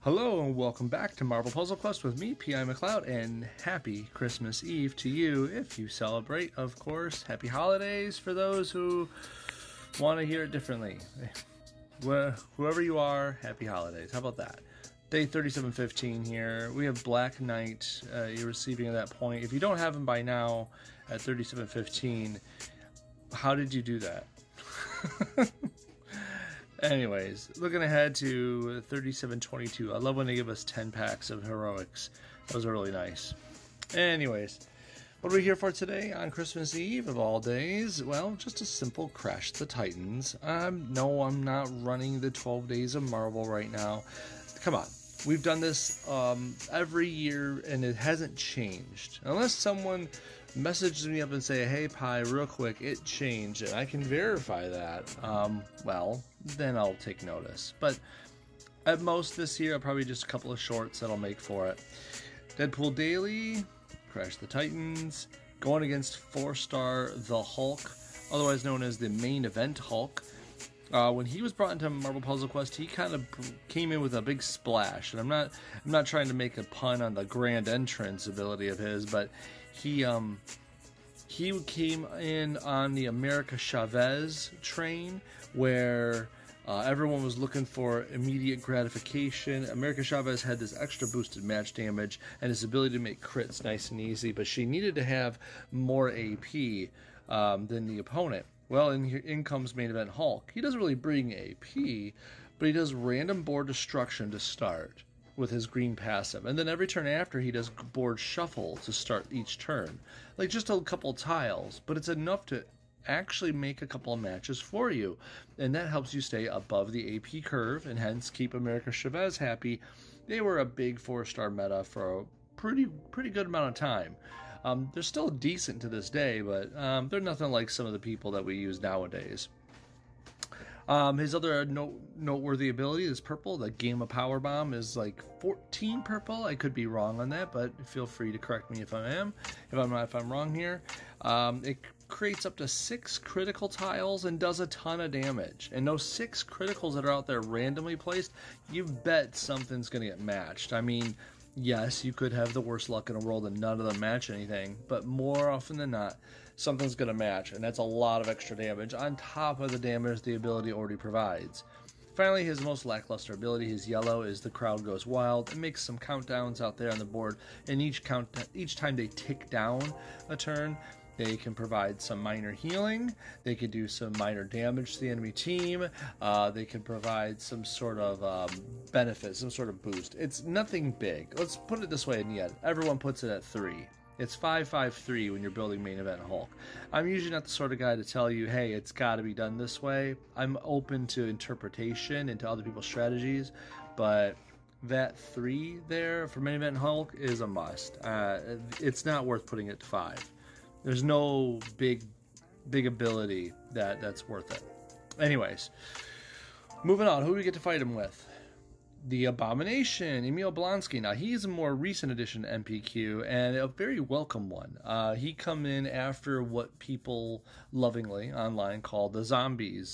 Hello and welcome back to Marvel Puzzle Quest with me, P.I. McLeod, and happy Christmas Eve to you if you celebrate, of course. Happy holidays for those who want to hear it differently. Whoever you are, happy holidays. How about that? Day 3715 here. We have Black Knight. You're receiving at that point. If you don't have him by now at 3715, how did you do that? Anyways, looking ahead to 3722. I love when they give us 10 packs of heroics. Those are really nice. Anyways, what are we here for today on Christmas Eve of all days? Well, just a simple Crash the Titans. No, I'm not running the 12 Days of Marvel right now. Come on. We've done this every year, and it hasn't changed. Unless someone messages me up and say, hey, Pi, real quick, it changed, and I can verify that, well, then I'll take notice. But at most this year, I'll probably just a couple of shorts that I'll make for it. Deadpool Daily, Crash the Titans, going against 4-star The Hulk, otherwise known as the main event Hulk. When he was brought into Marvel Puzzle Quest, he kind of came in with a big splash, and I'm not trying to make a pun on the grand entrance ability of his, but he came in on the America Chavez train, where everyone was looking for immediate gratification. America Chavez had this extra boosted match damage and his ability to make crits nice and easy, but she needed to have more AP than the opponent. Well, in comes main event Hulk. He doesn't really bring AP, but he does random board destruction to start with his green passive. And then every turn after, he does board shuffle to start each turn. Like just a couple tiles, but it's enough to actually make a couple of matches for you. And that helps you stay above the AP curve and hence keep America Chavez happy. They were a big 4-star meta for a pretty good amount of time. They're still decent to this day, but they're nothing like some of the people that we use nowadays. His other noteworthy ability is purple. The Gamma Power Bomb is like 14 purple. I could be wrong on that, but feel free to correct me if I'm wrong here. It creates up to 6 critical tiles and does a ton of damage. And those 6 criticals that are out there randomly placed, you bet something's going to get matched. I mean, yes, you could have the worst luck in the world and none of them match anything, but more often than not, something's going to match, and that's a lot of extra damage on top of the damage the ability already provides. Finally, his most lackluster ability, his yellow, is the Crowd Goes Wild. It makes some countdowns out there on the board, and each time they tick down a turn, they can provide some minor healing, they can do some minor damage to the enemy team, they can provide some sort of benefit, some sort of boost. It's nothing big. Let's put it this way in the end. Everyone puts it at 3. It's 5-5-3 when you're building main event Hulk. I'm usually not the sort of guy to tell you, hey, it's got to be done this way. I'm open to interpretation and to other people's strategies, but that 3 there for main event Hulk is a must. It's not worth putting it to 5. There's no big ability that's worth it. Anyways, moving on. Who do we get to fight him with? The Abomination, Emil Blonsky. Now, he's a more recent addition to MPQ, and a very welcome one. He come in after what people lovingly online call the zombies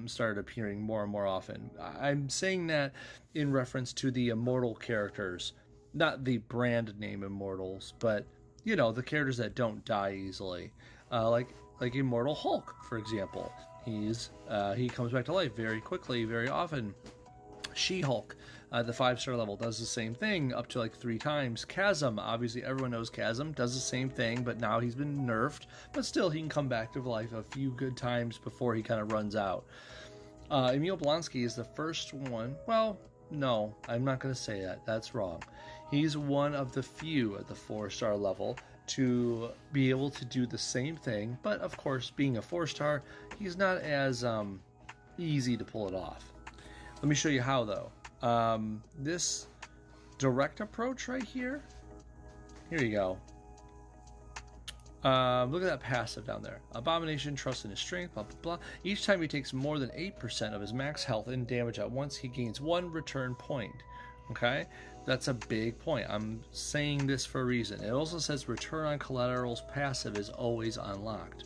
started appearing more and more often. I'm saying that in reference to the immortal characters, not the brand name Immortals, but you know, the characters that don't die easily, like Immortal Hulk, for example. He comes back to life very quickly, very often. She-Hulk, the 5-star level, does the same thing up to like 3 times. Chasm, obviously everyone knows Chasm, does the same thing, but now he's been nerfed, but still he can come back to life a few good times before he kind of runs out. Emil Blonsky is the first one. Well, no, I'm not going to say that. That's wrong. He's one of the few at the 4-star level to be able to do the same thing, but of course, being a 4-star, he's not as easy to pull it off. Let me show you how, though. This direct approach right here, here you go. Look at that passive down there. Abomination, trust in his strength, blah, blah, blah. Each time he takes more than 8% of his max health and damage at once, he gains 1 return point. Okay? That's a big point. I'm saying this for a reason. It also says return on collateral's passive is always unlocked.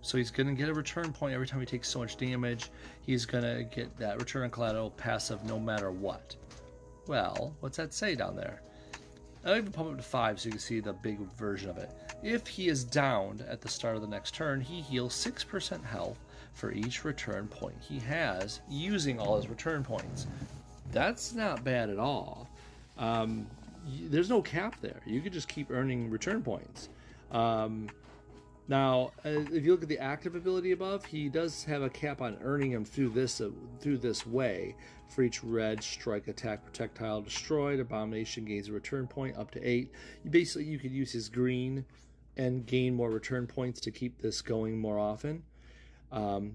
So he's going to get a return point every time he takes so much damage. He's going to get that return on collateral passive no matter what. Well, what's that say down there? I'll even pump up to 5 so you can see the big version of it. If he is downed at the start of the next turn, he heals 6% health for each return point he has using all his return points. That's not bad at all. There's no cap there. You could just keep earning return points. Now, if you look at the active ability above, he does have a cap on earning them through this way. For each red strike, attack, projectile destroyed, Abomination gains a return point up to 8. You could use his green and gain more return points to keep this going more often.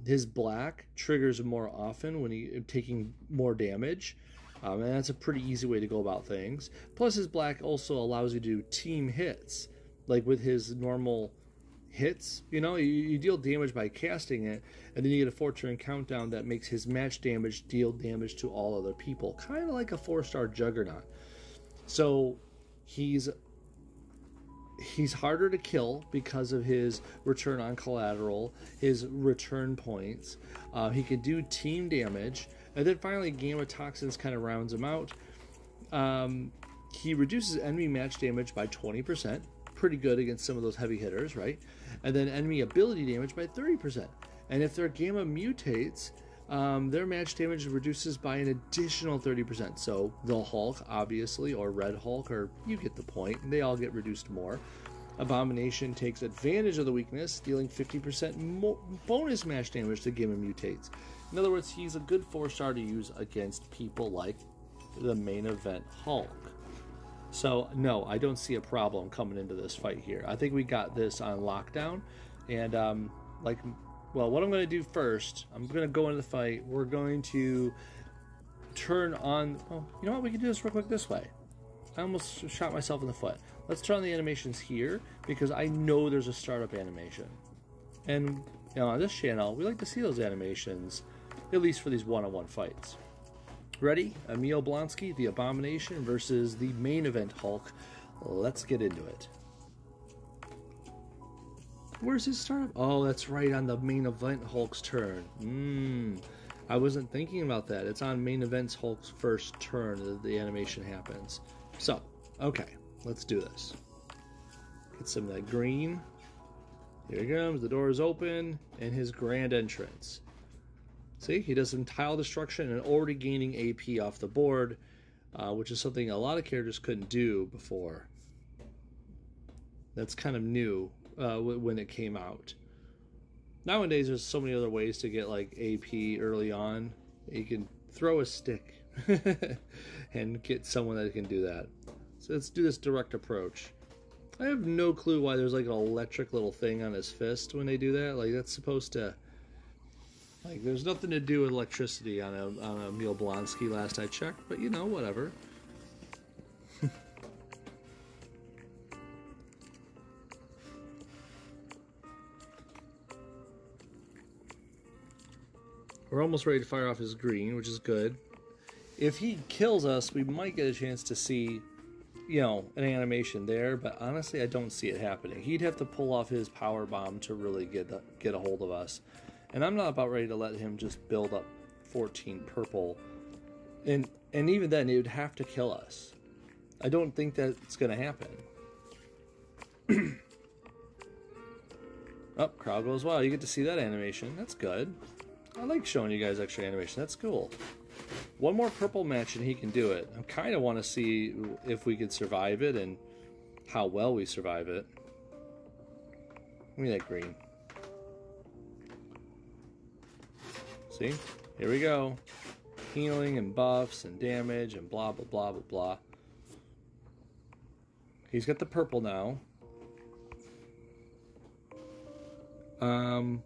His black triggers more often when he's taking more damage. And that's a pretty easy way to go about things. Plus, his black also allows you to do team hits. Like with his normal hits, you deal damage by casting it, and then you get a 4-turn countdown that makes his match damage deal damage to all other people. Kind of like a 4-star Juggernaut. So he's harder to kill because of his return on collateral, his return points. He can do team damage. And then finally, Gamma Toxins kind of rounds him out. He reduces enemy match damage by 20%. Pretty good against some of those heavy hitters, right? And then enemy ability damage by 30%. And if their Gamma mutates, their match damage reduces by an additional 30%. So the Hulk, obviously, or Red Hulk, or you get the point. They all get reduced more. Abomination takes advantage of the weakness, dealing 50% more bonus match damage to Gamma mutates. In other words, he's a good 4-star to use against people like the main event Hulk. So, no, I don't see a problem coming into this fight here. I think we got this on lockdown. And, what I'm going to do first, I'm going to go into the fight. We're going to turn on... Oh, you know what? We can do this real quick this way. I almost shot myself in the foot. Let's turn on the animations here, because I know there's a startup animation. And, on this channel, we like to see those animations, at least for these one-on-one fights. Ready? Emil Blonsky, the Abomination, versus the main event Hulk. Let's get into it. Where's his startup? Oh, that's right, on the main event Hulk's turn. I wasn't thinking about that. It's on main event Hulk's first turn that the animation happens. So, okay, let's do this. Get some of that green. Here he comes. The door is open, and his grand entrance. See, he does some tile destruction and already gaining AP off the board, which is something a lot of characters couldn't do before. That's kind of new when it came out. Nowadays, there's so many other ways to get like AP early on. You can throw a stick and get someone that can do that. So let's do this direct approach. I have no clue why there's like an electric little thing on his fist when they do that. Like that's supposed to... Like, there's nothing to do with electricity on a Emil Blonsky last I checked, but whatever. We're almost ready to fire off his green, which is good. If he kills us, we might get a chance to see, an animation there, but honestly, I don't see it happening. He'd have to pull off his power bomb to really get a hold of us. And I'm not about ready to let him just build up 14 purple. And even then, it would have to kill us. I don't think that's going to happen. Oh, crowd goes wild. You get to see that animation. That's good. I like showing you guys extra animation. That's cool. One more purple match and he can do it. I kind of want to see if we could survive it and how well we survive it. Give me that green. See? Here we go. Healing and buffs and damage and blah, blah, blah, blah, blah. He's got the purple now.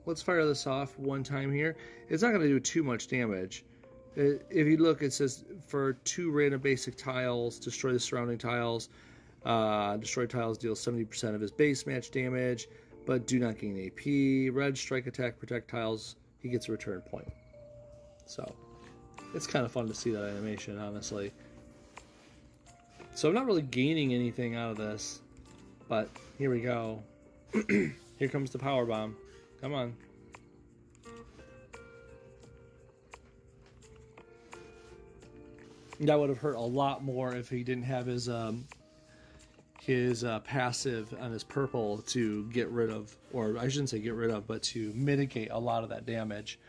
Let's fire this off one time here. It's not going to do too much damage. If you look, it says for 2 random basic tiles, destroy the surrounding tiles. Destroy tiles deal 70% of his base match damage, but do not gain AP. Red strike attack protect tiles, he gets a return point. So, it's kind of fun to see that animation, honestly. So I'm not really gaining anything out of this, but here we go. Here comes the power bomb. Come on. That would have hurt a lot more if he didn't have his passive on his purple to get rid of, or I shouldn't say get rid of, but to mitigate a lot of that damage.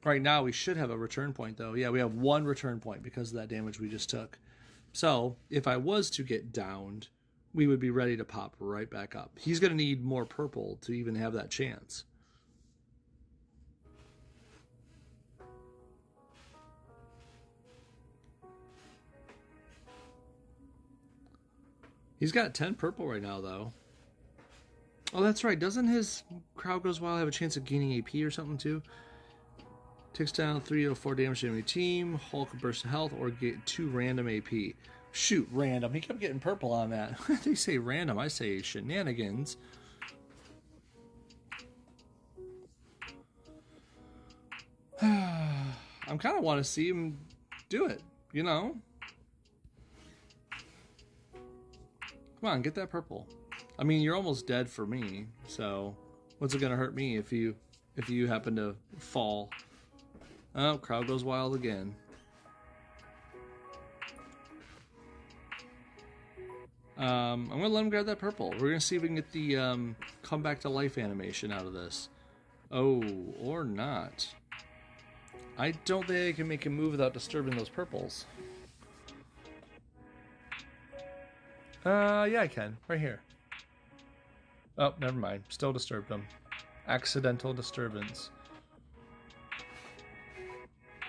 Right now we should have a return point though. Yeah, we have one return point because of that damage we just took. So if I was to get downed, we would be ready to pop right back up. He's going to need more purple to even have that chance. He's got 10 purple right now, though. Oh, that's right. Doesn't his Crowd Goes Wild have a chance of gaining AP or something, too? Takes down 3 or 4 damage to enemy team, Hulk burst of health, or get 2 random AP. Shoot, random. He kept getting purple on that. They say random. I say shenanigans. I'm kind of want to see him do it, you know? Come on, get that purple. I mean, you're almost dead for me, so what's it gonna hurt me if you happen to fall? Oh, Crowd Goes Wild again. I'm gonna let him grab that purple. We're gonna see if we can get the come back to life animation out of this. Oh, or not. I don't think I can make him move without disturbing those purples. Yeah, I can. Right here. Oh, never mind. Still disturbed them. Accidental disturbance.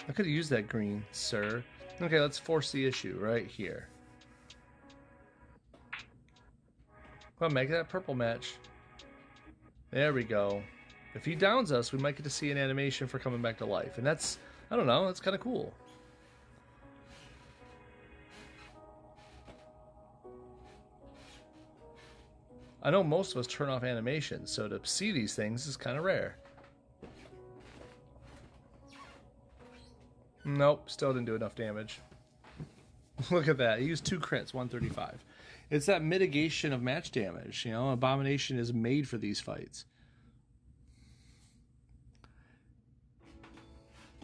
I could have used that green, sir. Okay, let's force the issue right here. Come on, make that purple match. There we go. If he downs us, we might get to see an animation for coming back to life. And that's, I don't know, that's kind of cool. I know most of us turn off animations, so to see these things is kind of rare. Nope, still didn't do enough damage. Look at that. He used 2 crits, 135. It's that mitigation of match damage. You know, Abomination is made for these fights.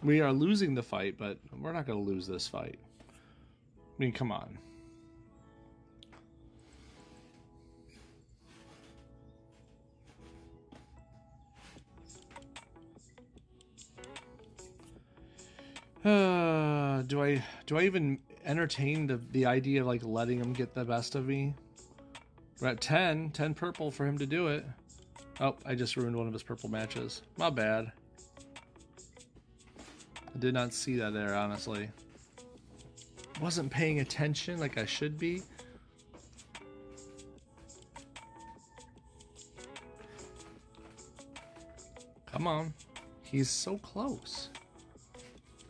We are losing the fight, but we're not going to lose this fight. I mean, come on. Do I even entertain the idea of like letting him get the best of me? We're at 10 purple for him to do it. Oh, I just ruined one of his purple matches. My bad. I did not see that there, honestly. Wasn't paying attention like I should be. Come on. He's so close.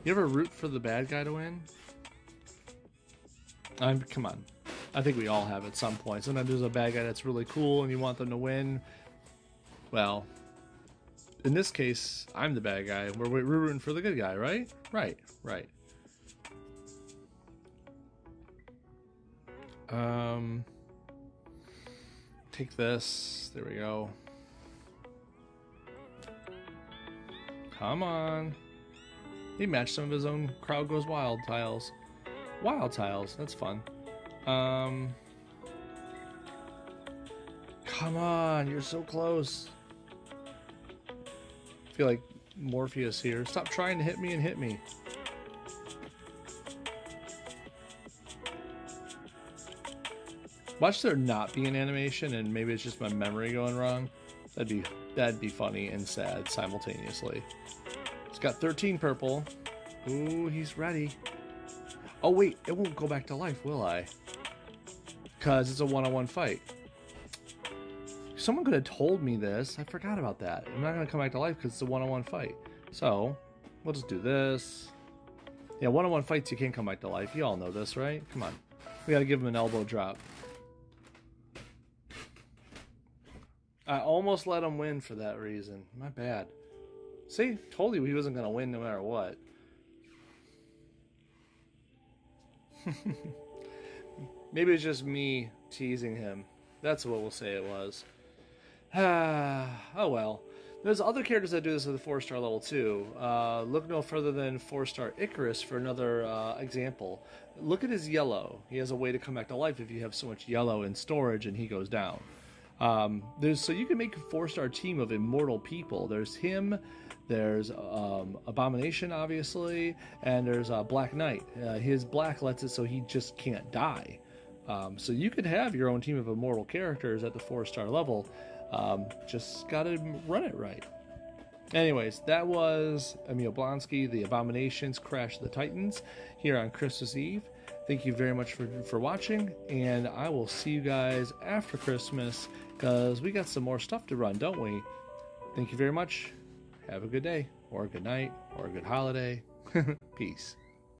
You ever root for the bad guy to win? Come on. I think we all have at some point. Sometimes there's a bad guy that's really cool and you want them to win. Well, in this case, I'm the bad guy. We're rooting for the good guy, right? Right. Take this. There we go. Come on. He matched some of his own Crowd Goes Wild tiles. Wild tiles, that's fun. Come on, you're so close. I feel like Morpheus here. Stop trying to hit me and hit me. Watch there not be an animation and maybe it's just my memory going wrong. That'd be funny and sad simultaneously. He's got 13 purple. Ooh, he's ready. Oh wait, it won't go back to life, will I? Because it's a one-on-one fight. Someone could have told me this. I forgot about that. I'm not going to come back to life because it's a one-on-one fight. So, we'll just do this. Yeah, one-on-one fights you can't come back to life. You all know this, right? Come on. We got to give him an elbow drop. I almost let him win for that reason. My bad. See? Told you he wasn't going to win no matter what. Maybe it's just me teasing him. That's what we'll say it was. Oh well. There's other characters that do this at the 4-star level too. Look no further than 4-star Icarus for another example. Look at his yellow. He has a way to come back to life if you have so much yellow in storage and he goes down. So you can make a 4-star team of immortal people. There's him, there's Abomination, obviously, and there's Black Knight. His black lets it so he just can't die. So you could have your own team of immortal characters at the 4-star level. Just gotta run it right. Anyways, that was Emil Blonsky, the Abominations Crash of the Titans, here on Christmas Eve. Thank you very much for watching, and I will see you guys after Christmas, because we got some more stuff to run, don't we? Thank you very much. Have a good day, or a good night, or a good holiday. Peace.